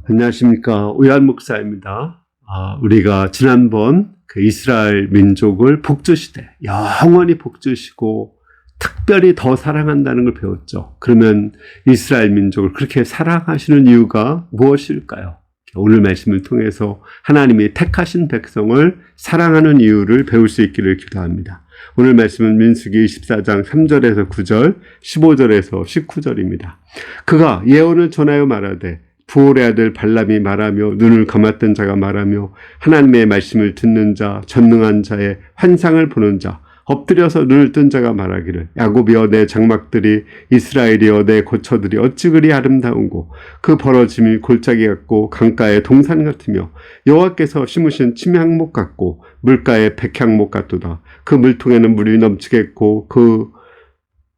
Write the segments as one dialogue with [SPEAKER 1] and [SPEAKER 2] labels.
[SPEAKER 1] 안녕하십니까. 오유한 목사입니다. 우리가 지난번 그 이스라엘 민족을 복주시되 영원히 복주시고 특별히 더 사랑한다는 걸 배웠죠. 그러면 이스라엘 민족을 그렇게 사랑하시는 이유가 무엇일까요? 오늘 말씀을 통해서 하나님이 택하신 백성을 사랑하는 이유를 배울 수 있기를 기도합니다. 오늘 말씀은 민수기 24장 3절에서 9절, 15절에서 19절입니다. 그가 예언을 전하여 말하되 부올의 아들 발람이 말하며 눈을 감았던 자가 말하며 하나님의 말씀을 듣는 자, 전능한 자의 환상을 보는 자, 엎드려서 눈을 뜬 자가 말하기를 야곱이여 내 장막들이 이스라엘이여 내 고처들이 어찌 그리 아름다운고 그 벌어짐이 골짜기 같고 강가의 동산 같으며 여호와께서 심으신 침향목 같고 물가의 백향목 같도다. 그 물통에는 물이 넘치겠고 그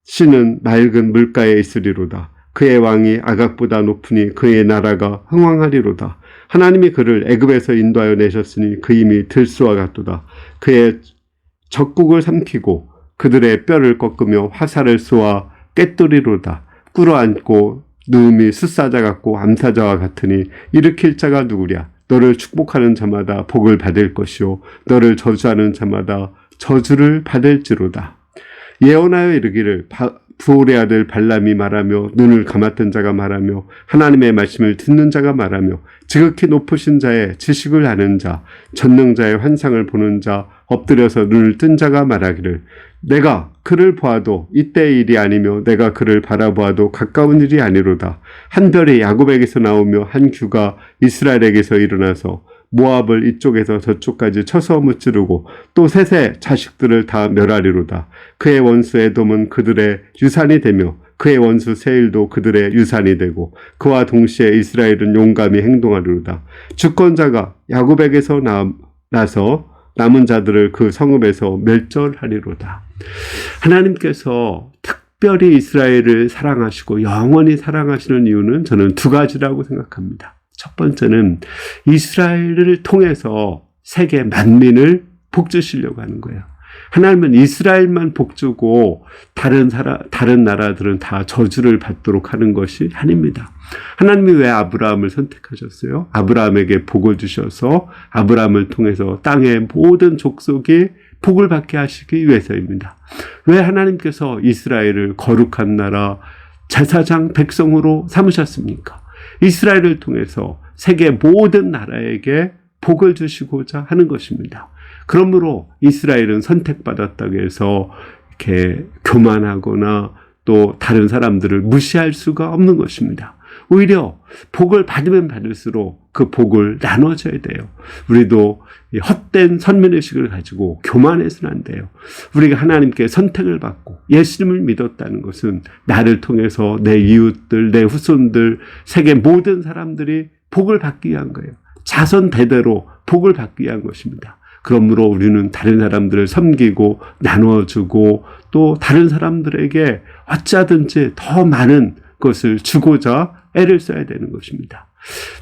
[SPEAKER 1] 씨는 맑은 물가에 있으리로다. 그의 왕이 아각보다 높으니 그의 나라가 흥왕하리로다. 하나님이 그를 애굽에서 인도하여 내셨으니 그 힘이 들소와 같도다. 그의 적국을 삼키고 그들의 뼈를 꺾으며 화살을 쏘아 꿰뚫이로다. 꿇어앉고 누움이 숫사자 같고 암사자와 같으니 일으킬 자가 누구랴. 너를 축복하는 자마다 복을 받을 것이요 너를 저주하는 자마다 저주를 받을지로다. 예언하여 이르기를 부올의 아들 발람이 말하며 눈을 감았던 자가 말하며 하나님의 말씀을 듣는 자가 말하며 지극히 높으신 자의 지식을 아는 자, 전능자의 환상을 보는 자, 엎드려서 눈을 뜬 자가 말하기를 내가 그를 보아도 이때의 일이 아니며 내가 그를 바라보아도 가까운 일이 아니로다. 한 별이 야곱에게서 나오며 한 규가 이스라엘에게서 일어나서 모압을 이쪽에서 저쪽까지 쳐서 무찌르고 또 셋의 자식들을 다 멸하리로다. 그의 원수 에돔은 그들의 유산이 되며 그의 원수 세일도 그들의 유산이 되고 그와 동시에 이스라엘은 용감히 행동하리로다. 주권자가 야곱에게서 나서 남은 자들을 그 성읍에서 멸절하리로다. 하나님께서 특별히 이스라엘을 사랑하시고 영원히 사랑하시는 이유는 저는 두 가지라고 생각합니다. 첫 번째는 이스라엘을 통해서 세계 만민을 복주시려고 하는 거예요. 하나님은 이스라엘만 복주고 다른 나라들은 다 저주를 받도록 하는 것이 아닙니다. 하나님이 왜 아브라함을 선택하셨어요? 아브라함에게 복을 주셔서 아브라함을 통해서 땅의 모든 족속이 복을 받게 하시기 위해서입니다. 왜 하나님께서 이스라엘을 거룩한 나라, 제사장 백성으로 삼으셨습니까? 이스라엘을 통해서 세계 모든 나라에게 복을 주시고자 하는 것입니다. 그러므로 이스라엘은 선택받았다고 해서 이렇게 교만하거나 또 다른 사람들을 무시할 수가 없는 것입니다. 오히려 복을 받으면 받을수록 그 복을 나눠줘야 돼요. 우리도 헛된 선민의식을 가지고 교만해서는 안 돼요. 우리가 하나님께 선택을 받고 예수님을 믿었다는 것은 나를 통해서 내 이웃들, 내 후손들, 세계 모든 사람들이 복을 받기 위한 거예요. 자손 대대로 복을 받기 위한 것입니다. 그러므로 우리는 다른 사람들을 섬기고 나눠주고 또 다른 사람들에게 어찌하든지 더 많은 것을 주고자 애를 써야 되는 것입니다.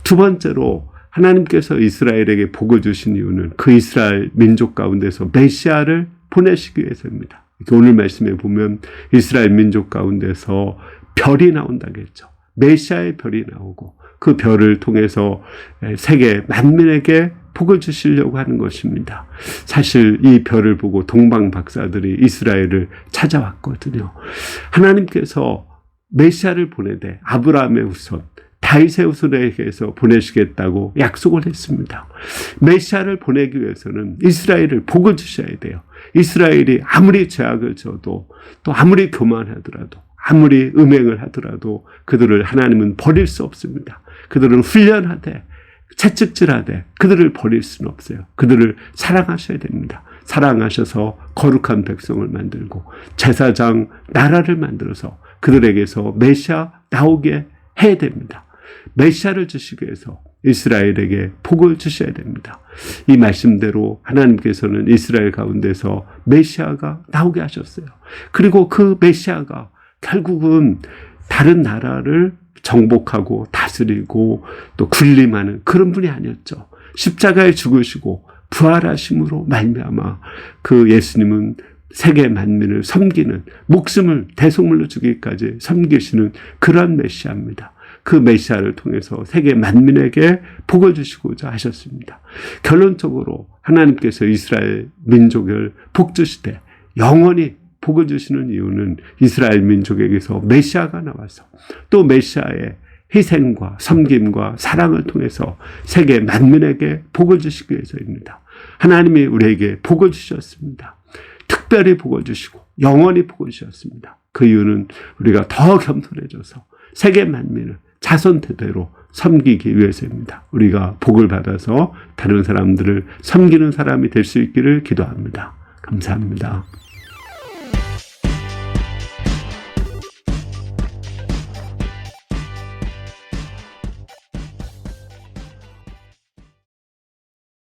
[SPEAKER 1] 두 번째로 하나님께서 이스라엘에게 복을 주신 이유는 그 이스라엘 민족 가운데서 메시아를 보내시기 위해서입니다. 오늘 말씀에 보면 이스라엘 민족 가운데서 별이 나온다고 했죠. 메시아의 별이 나오고 그 별을 통해서 세계 만민에게 복을 주시려고 하는 것입니다. 사실 이 별을 보고 동방 박사들이 이스라엘을 찾아왔거든요. 하나님께서 메시아를 보내되 아브라함의 후손, 다윗의 후손에게서 보내시겠다고 약속을 했습니다. 메시아를 보내기 위해서는 이스라엘을 복을 주셔야 돼요. 이스라엘이 아무리 죄악을 져도 또 아무리 교만하더라도 아무리 음행을 하더라도 그들을 하나님은 버릴 수 없습니다. 그들은 훈련하되 채찍질하되 그들을 버릴 수는 없어요. 그들을 사랑하셔야 됩니다. 사랑하셔서 거룩한 백성을 만들고 제사장 나라를 만들어서 그들에게서 메시아 나오게 해야 됩니다. 메시아를 주시기 위해서 이스라엘에게 복을 주셔야 됩니다. 이 말씀대로 하나님께서는 이스라엘 가운데서 메시아가 나오게 하셨어요. 그리고 그 메시아가 결국은 다른 나라를 정복하고 다스리고 또 군림하는 그런 분이 아니었죠. 십자가에 죽으시고 부활하심으로 말미암아 그 예수님은 세계 만민을 섬기는 목숨을 대속물로 주기까지 섬기시는 그러한 메시아입니다. 그 메시아를 통해서 세계 만민에게 복을 주시고자 하셨습니다. 결론적으로 하나님께서 이스라엘 민족을 복 주시되 영원히 복을 주시는 이유는 이스라엘 민족에게서 메시아가 나와서 또 메시아의 희생과 섬김과 사랑을 통해서 세계 만민에게 복을 주시기 위해서입니다. 하나님이 우리에게 복을 주셨습니다. 특별히 복을 주시고 영원히 복을 주셨습니다. 그 이유는 우리가 더 겸손해져서 세계 만민을 자손 대대로 섬기기 위해서입니다. 우리가 복을 받아서 다른 사람들을 섬기는 사람이 될 수 있기를 기도합니다. 감사합니다.